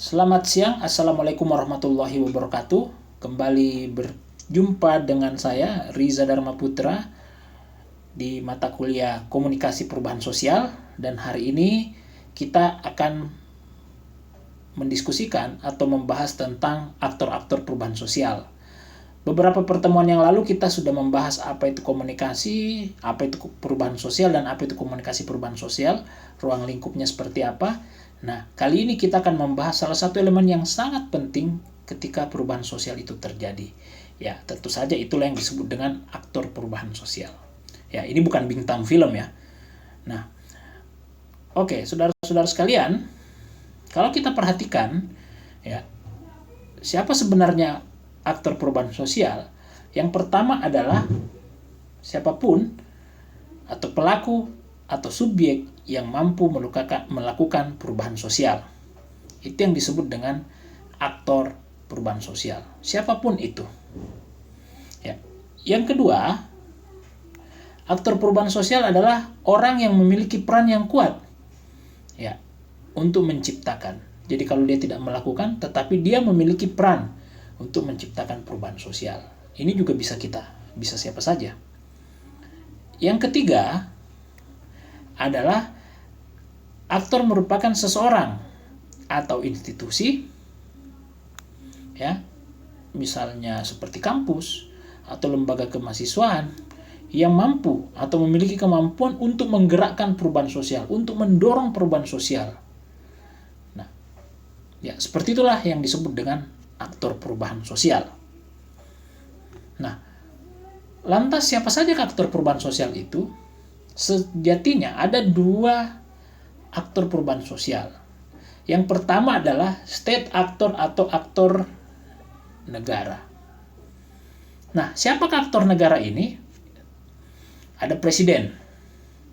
Selamat siang, Assalamualaikum warahmatullahi wabarakatuh. Kembali berjumpa dengan saya, Riza Dharma Putra, di mata kuliah Komunikasi Perubahan Sosial. Dan hari ini kita akan mendiskusikan atau membahas tentang aktor-aktor perubahan sosial. Beberapa pertemuan yang lalu kita sudah membahas apa itu komunikasi, apa itu perubahan sosial, dan apa itu komunikasi perubahan sosial, ruang lingkupnya seperti apa. Nah, kali ini kita akan membahas salah satu elemen yang sangat penting ketika perubahan sosial itu terjadi. Ya, tentu saja itulah yang disebut dengan aktor perubahan sosial. Ya, ini bukan bintang film ya. Nah, oke, saudara-saudara sekalian, kalau kita perhatikan, ya, siapa sebenarnya aktor perubahan sosial? Yang pertama adalah siapapun atau pelaku atau subjek yang mampu melakukan perubahan sosial. Itu yang disebut dengan aktor perubahan sosial. Siapapun itu. Ya. Yang kedua, aktor perubahan sosial adalah orang yang memiliki peran yang kuat, ya, untuk menciptakan. Jadi kalau dia tidak melakukan, tetapi dia memiliki peran untuk menciptakan perubahan sosial. Ini juga bisa siapa saja. Yang ketiga adalah aktor merupakan seseorang atau institusi, ya, misalnya seperti kampus atau lembaga kemahasiswaan yang mampu atau memiliki kemampuan untuk menggerakkan perubahan sosial, untuk mendorong perubahan sosial. Nah, ya, seperti itulah yang disebut dengan aktor perubahan sosial. Nah, lantas siapa saja aktor perubahan sosial itu? Sejatinya ada dua aktor perubahan sosial. Yang pertama adalah state actor atau aktor negara. Nah, siapakah aktor negara ini? Ada presiden,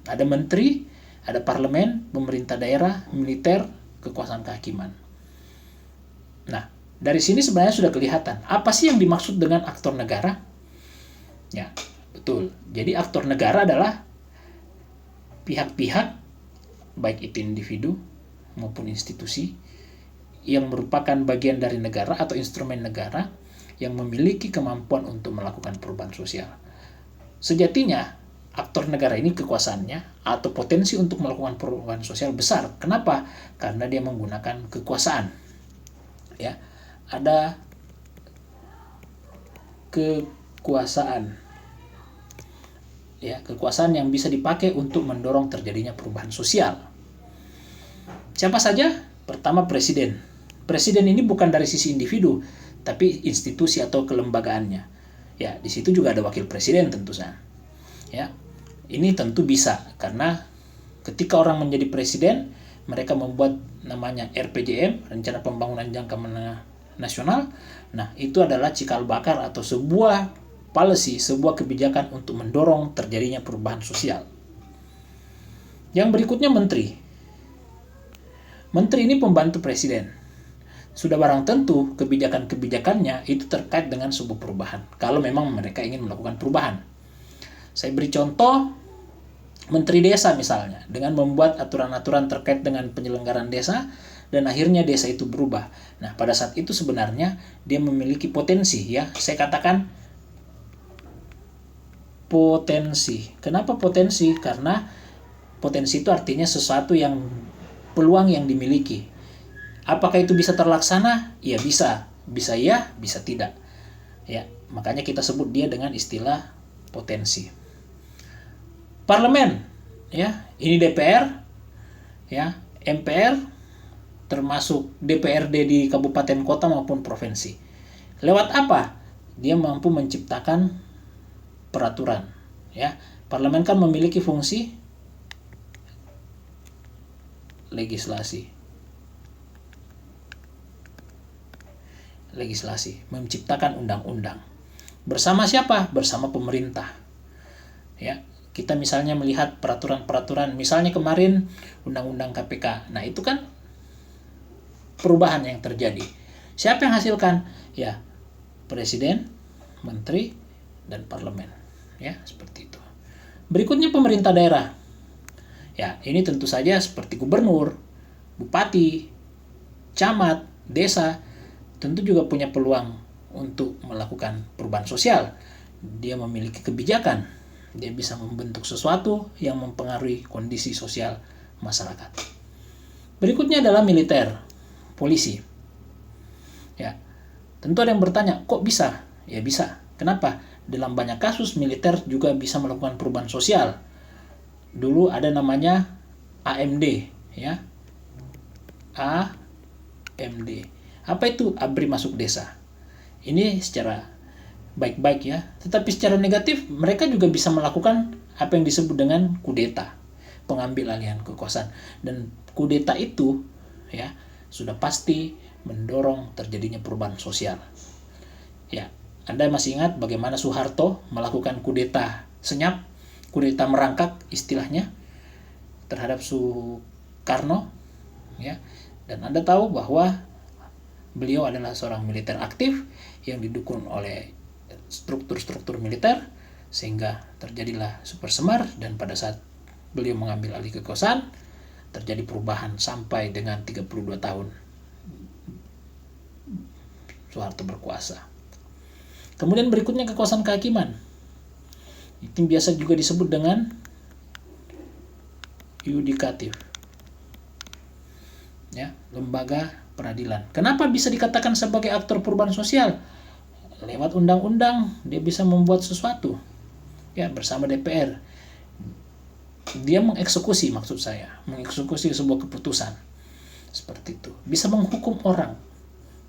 ada menteri, ada parlemen, pemerintah daerah, militer, kekuasaan kehakiman. Nah, dari sini sebenarnya sudah kelihatan apa sih yang dimaksud dengan aktor negara? Ya, betul. Jadi aktor negara adalah pihak-pihak, baik itu individu maupun institusi, yang merupakan bagian dari negara atau instrumen negara yang memiliki kemampuan untuk melakukan perubahan sosial. Sejatinya, aktor negara ini kekuasaannya atau potensi untuk melakukan perubahan sosial besar. Kenapa? Karena dia menggunakan kekuasaan. Ya, ada kekuasaan. Ya, kekuasaan yang bisa dipakai untuk mendorong terjadinya perubahan sosial. Siapa saja? Pertama, presiden. Presiden ini bukan dari sisi individu, tapi institusi atau kelembagaannya. Ya, di situ juga ada wakil presiden tentu saja. Ya, ini tentu bisa karena ketika orang menjadi presiden, mereka membuat namanya RPJM, Rencana Pembangunan Jangka Menengah Nasional. Nah, itu adalah cikal bakar atau sebuah policy, sebuah kebijakan untuk mendorong terjadinya perubahan sosial. Yang berikutnya menteri. Menteri ini pembantu presiden. Sudah barang tentu kebijakan-kebijakannya itu terkait dengan sebuah perubahan. Kalau memang mereka ingin melakukan perubahan. Saya beri contoh, Menteri Desa misalnya, dengan membuat aturan-aturan terkait dengan penyelenggaraan desa, dan akhirnya desa itu berubah. Nah, pada saat itu sebenarnya dia memiliki potensi, ya. Saya katakan potensi. Kenapa potensi? Karena potensi itu artinya sesuatu yang peluang yang dimiliki. Apakah itu bisa terlaksana? Ya bisa. Bisa ya, bisa tidak. Ya, makanya kita sebut dia dengan istilah potensi. Parlemen, ya, ini DPR, ya, MPR, termasuk DPRD di kabupaten kota maupun provinsi. Lewat apa? Dia mampu menciptakan peraturan, ya. Parlemen kan memiliki fungsi legislasi, menciptakan undang-undang. Bersama siapa? Bersama pemerintah. Ya, kita misalnya melihat peraturan-peraturan, misalnya kemarin undang-undang KPK. Nah, itu kan perubahan yang terjadi. Siapa yang hasilkan? Ya, presiden, menteri, dan parlemen. Ya, seperti itu. Berikutnya pemerintah daerah. Ya, ini tentu saja seperti gubernur, bupati, camat, desa tentu juga punya peluang untuk melakukan perubahan sosial. Dia memiliki kebijakan, dia bisa membentuk sesuatu yang mempengaruhi kondisi sosial masyarakat. Berikutnya adalah militer, polisi. Ya, tentu ada yang bertanya, kok bisa? Ya bisa. Kenapa? Dalam banyak kasus militer juga bisa melakukan perubahan sosial. Dulu ada namanya AMD, ya. AMD. Apa itu? ABRI Masuk Desa. Ini secara baik-baik ya, tetapi secara negatif mereka juga bisa melakukan apa yang disebut dengan kudeta, pengambil alihan kekuasaan. Dan kudeta itu ya sudah pasti mendorong terjadinya perubahan sosial. Ya, Anda masih ingat bagaimana Soeharto melakukan kudeta senyap, kudeta merangkak istilahnya terhadap Soekarno, ya. Dan Anda tahu bahwa beliau adalah seorang militer aktif yang didukung oleh struktur-struktur militer sehingga terjadilah Super Semar, dan pada saat beliau mengambil alih kekuasaan terjadi perubahan sampai dengan 32 tahun Soeharto berkuasa. Kemudian berikutnya kekuasaan kehakiman. Itu biasa juga disebut dengan yudikatif. Ya, lembaga peradilan. Kenapa bisa dikatakan sebagai aktor perubahan sosial? Lewat undang-undang dia bisa membuat sesuatu. Ya, bersama DPR. Dia mengeksekusi, maksud saya, mengeksekusi sebuah keputusan. Seperti itu. Bisa menghukum orang.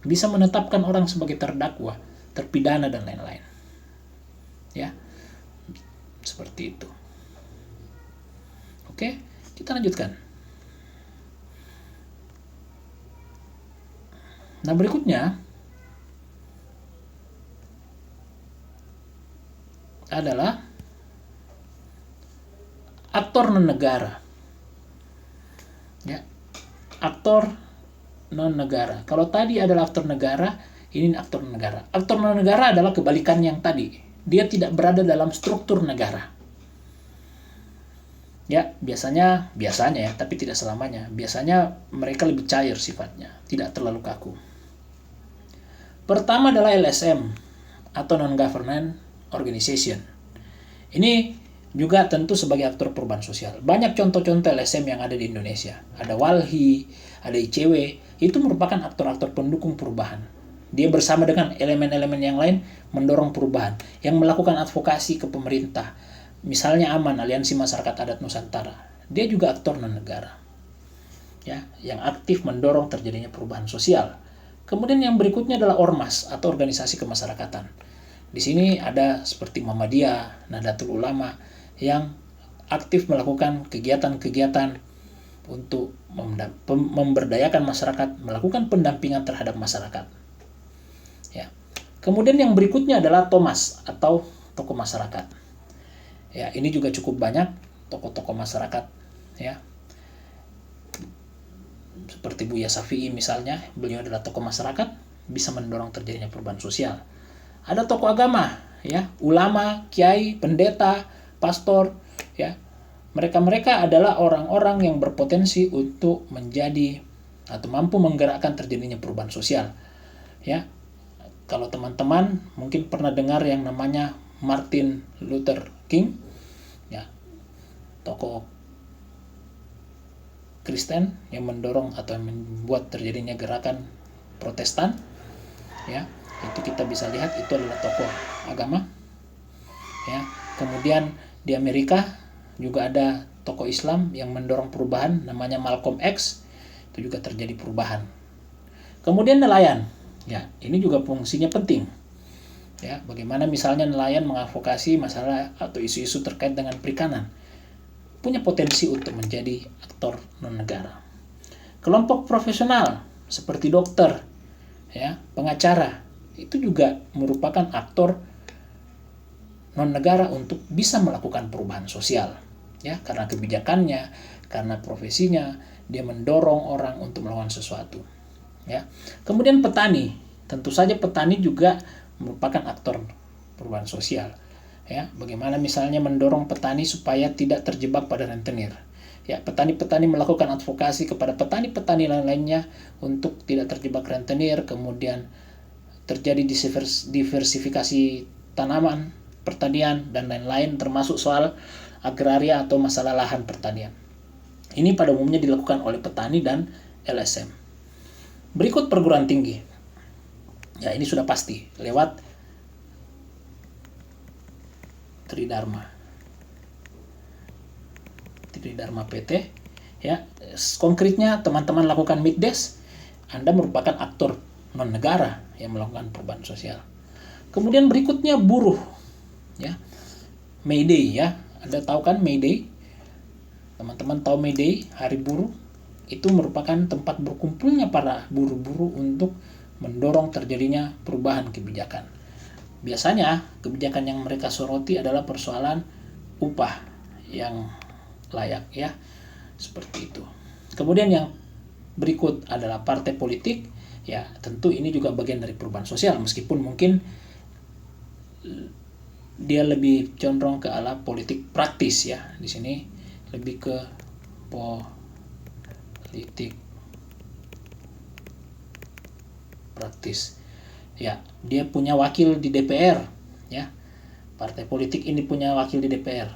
Bisa menetapkan orang sebagai terdakwa, terpidana dan lain-lain. Ya. Seperti itu. Oke, kita lanjutkan. Nah, berikutnya adalah aktor non-negara. Ya. Aktor non-negara. Kalau tadi adalah aktor negara, ini aktor non-negara. Aktor non-negara adalah kebalikan yang tadi. Dia tidak berada dalam struktur negara. Ya, biasanya ya, tapi tidak selamanya. Biasanya mereka lebih cair sifatnya, tidak terlalu kaku. Pertama adalah LSM atau non-government organization. Ini juga tentu sebagai aktor perubahan sosial. Banyak contoh-contoh LSM yang ada di Indonesia. Ada WALHI, ada ICW, itu merupakan aktor-aktor pendukung perubahan. Dia bersama dengan elemen-elemen yang lain mendorong perubahan, yang melakukan advokasi ke pemerintah. Misalnya AMAN, Aliansi Masyarakat Adat Nusantara. Dia juga aktor non-negara. Ya, yang aktif mendorong terjadinya perubahan sosial. Kemudian yang berikutnya adalah ormas atau organisasi kemasyarakatan. Di sini ada seperti Muhammadiyah, Nahdlatul Ulama yang aktif melakukan kegiatan-kegiatan untuk memberdayakan masyarakat, melakukan pendampingan terhadap masyarakat. Ya. Kemudian yang berikutnya adalah Thomas atau tokoh masyarakat. Ya, ini juga cukup banyak tokoh-tokoh masyarakat, ya. Seperti Buya Syafi'i misalnya, beliau adalah tokoh masyarakat, bisa mendorong terjadinya perubahan sosial. Ada tokoh agama, ya, ulama, kiai, pendeta, pastor, ya. Mereka adalah orang-orang yang berpotensi untuk menjadi atau mampu menggerakkan terjadinya perubahan sosial. Ya. Kalau teman-teman mungkin pernah dengar yang namanya Martin Luther King, ya, tokoh Kristen yang mendorong atau yang membuat terjadinya gerakan Protestan, ya, itu kita bisa lihat itu adalah tokoh agama, ya. Kemudian di Amerika juga ada tokoh Islam yang mendorong perubahan, namanya Malcolm X, itu juga terjadi perubahan. Kemudian nelayan, ya, ini juga fungsinya penting. Ya, bagaimana misalnya nelayan mengadvokasi masalah atau isu-isu terkait dengan perikanan, punya potensi untuk menjadi aktor non-negara. Kelompok profesional seperti dokter, ya, pengacara, itu juga merupakan aktor non-negara untuk bisa melakukan perubahan sosial, ya, karena kebijakannya, karena profesinya, dia mendorong orang untuk melakukan sesuatu, ya. Kemudian petani, tentu saja petani juga merupakan aktor perubahan sosial. Ya, bagaimana misalnya mendorong petani supaya tidak terjebak pada rentenir. Ya, petani-petani melakukan advokasi kepada petani-petani lain-lainnya untuk tidak terjebak rentenir, kemudian terjadi diversifikasi tanaman, pertanian, dan lain-lain, termasuk soal agraria atau masalah lahan pertanian. Ini pada umumnya dilakukan oleh petani dan LSM. Berikut perguruan tinggi. Ya, ini sudah pasti lewat Tridharma PT. Ya, konkretnya teman-teman lakukan Middes, Anda merupakan aktor non negara yang melakukan perubahan sosial. Kemudian berikutnya buruh. Ya, May Day, ya, Anda tahu kan May Day? Teman-teman tahu May Day, Hari Buruh? Itu merupakan tempat berkumpulnya para buruh-buruh untuk mendorong terjadinya perubahan kebijakan. Biasanya kebijakan yang mereka soroti adalah persoalan upah yang layak, ya, seperti itu. Kemudian yang berikut adalah partai politik. Ya, tentu ini juga bagian dari perubahan sosial, meskipun mungkin dia lebih condong ke arah politik praktis, ya. Di sini lebih ke politik praktis. Ya, dia punya wakil di DPR, ya. Partai politik ini punya wakil di DPR.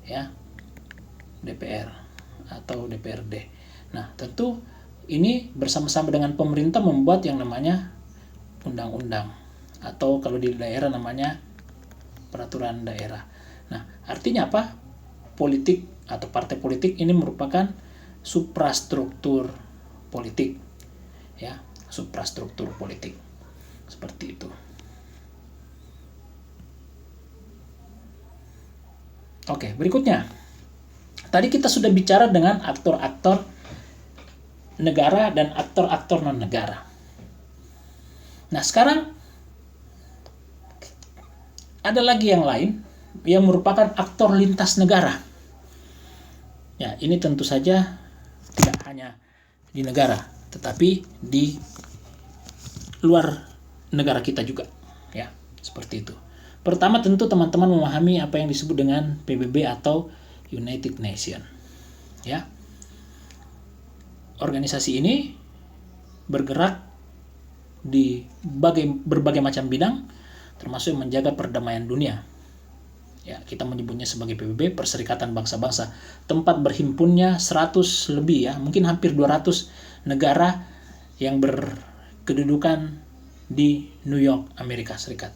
Ya. DPR atau DPRD. Nah, tentu ini bersama-sama dengan pemerintah membuat yang namanya undang-undang, atau kalau di daerah namanya peraturan daerah. Nah, artinya apa? Politik atau partai politik ini merupakan suprastruktur politik. Ya, suprastruktur politik. Seperti itu. Oke, berikutnya. Tadi kita sudah bicara dengan aktor-aktor negara dan aktor-aktor non-negara. Nah, sekarang ada lagi yang lain yang merupakan aktor lintas negara. Ya, ini tentu saja tidak hanya di negara, tetapi di luar negara kita juga. Ya, seperti itu. Pertama, tentu teman-teman memahami apa yang disebut dengan PBB atau United Nations. Ya. Organisasi ini bergerak di berbagai macam bidang, termasuk menjaga perdamaian dunia. Ya, kita menyebutnya sebagai PBB, Perserikatan Bangsa-Bangsa. Tempat berhimpunnya 100 lebih, ya, mungkin hampir 200 negara yang berkedudukan di New York, Amerika Serikat.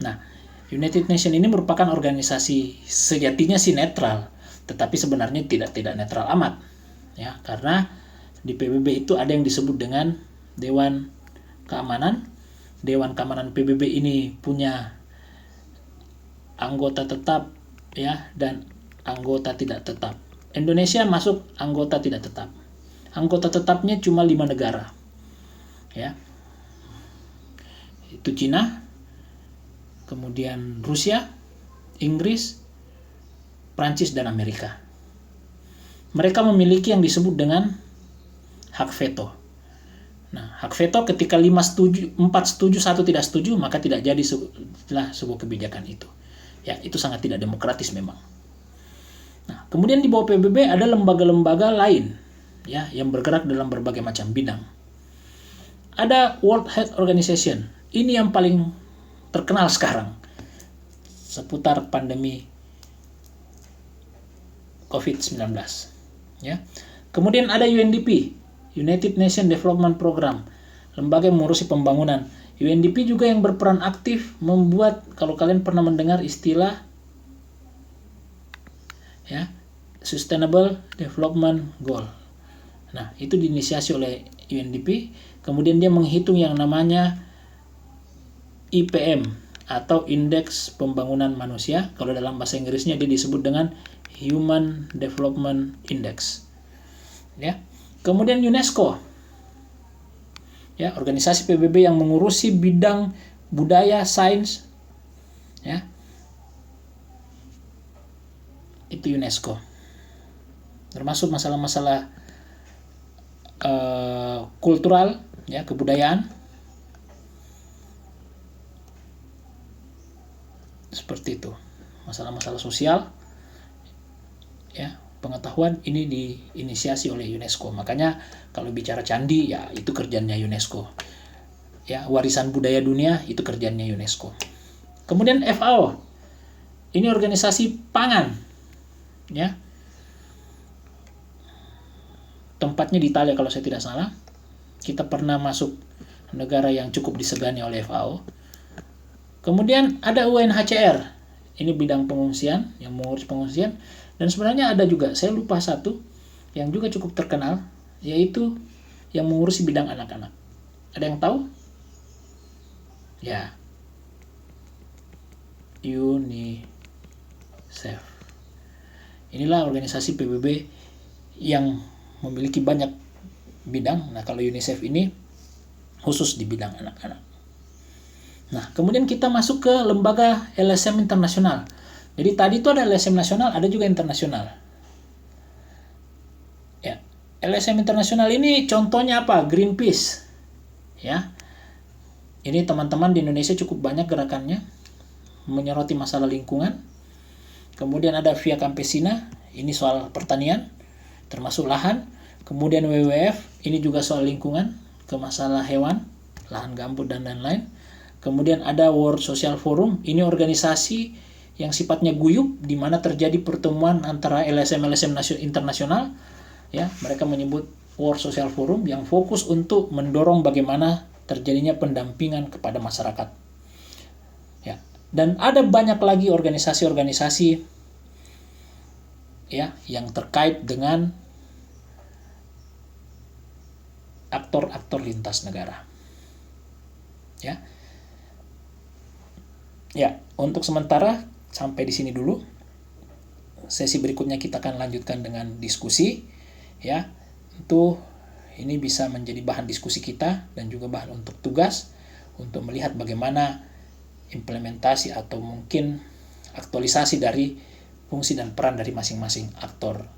Nah, United Nations ini merupakan organisasi sejatinya sih netral, tetapi sebenarnya tidak netral amat, ya, karena di PBB itu ada yang disebut dengan Dewan Keamanan. Dewan Keamanan PBB ini punya anggota tetap, ya, dan anggota tidak tetap. Indonesia masuk anggota tidak tetap. Anggota tetapnya cuma 5 negara, ya, itu Cina, kemudian Rusia, Inggris, Prancis, dan Amerika. Mereka memiliki yang disebut dengan hak veto. Nah, hak veto ketika 4 setuju, 1 tidak setuju, maka tidak jadi sebuah kebijakan itu. Ya, itu sangat tidak demokratis memang. Nah, kemudian di bawah PBB ada lembaga-lembaga lain, ya, yang bergerak dalam berbagai macam bidang. Ada World Health Organization. Ini yang paling terkenal sekarang seputar pandemi COVID-19, ya. Kemudian ada UNDP, United Nations Development Program, lembaga yang mengurusi pembangunan. UNDP juga yang berperan aktif membuat, kalau kalian pernah mendengar istilah, ya, Sustainable Development Goal. Nah, itu diinisiasi oleh UNDP. Kemudian dia menghitung yang namanya IPM atau Indeks Pembangunan Manusia. Kalau dalam bahasa Inggrisnya dia disebut dengan Human Development Index. Ya. Kemudian UNESCO. Ya, organisasi PBB yang mengurusi bidang budaya, sains, ya. Itu UNESCO. Termasuk masalah-masalah kultural, ya, kebudayaan. Seperti itu. Masalah-masalah sosial, ya, pengetahuan ini diinisiasi oleh UNESCO. Makanya kalau bicara candi ya itu kerjanya UNESCO. Ya, warisan budaya dunia itu kerjanya UNESCO. Kemudian FAO. Ini organisasi pangan. Ya. Tempatnya di Italia kalau saya tidak salah. Kita pernah masuk negara yang cukup disegani oleh FAO. Kemudian ada UNHCR. Ini bidang pengungsian, yang mengurus pengungsian. Dan sebenarnya ada juga, saya lupa satu, yang juga cukup terkenal, yaitu yang mengurusi bidang anak-anak. Ada yang tahu? Ya, UNICEF. Inilah organisasi PBB yang memiliki banyak bidang. Nah, kalau UNICEF ini khusus di bidang anak-anak. Nah, kemudian kita masuk ke lembaga LSM internasional. Jadi tadi itu ada LSM nasional, ada juga internasional. Ya, LSM internasional ini contohnya apa? Greenpeace. Ya. Ini teman-teman di Indonesia cukup banyak gerakannya menyoroti masalah lingkungan. Kemudian ada Via Campesina, ini soal pertanian, termasuk lahan. Kemudian WWF, ini juga soal lingkungan, ke masalah hewan, lahan gambut dan lain-lain. Kemudian ada World Social Forum, ini organisasi yang sifatnya guyup, di mana terjadi pertemuan antara LSM-LSM internasional. Ya, mereka menyebut World Social Forum yang fokus untuk mendorong bagaimana terjadinya pendampingan kepada masyarakat. Ya, dan ada banyak lagi organisasi-organisasi ya yang terkait dengan aktor-aktor lintas negara. Ya. Ya, untuk sementara sampai di sini dulu. Sesi berikutnya kita akan lanjutkan dengan diskusi. Ya, tentu ini bisa menjadi bahan diskusi kita dan juga bahan untuk tugas untuk melihat bagaimana implementasi atau mungkin aktualisasi dari fungsi dan peran dari masing-masing aktor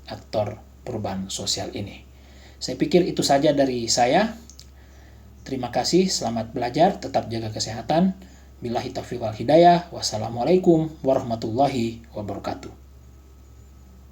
perubahan sosial ini. Saya pikir itu saja dari saya. Terima kasih, selamat belajar, tetap jaga kesehatan. Billahi taufiq wal hidayah. Wassalamualaikum warahmatullahi wabarakatuh.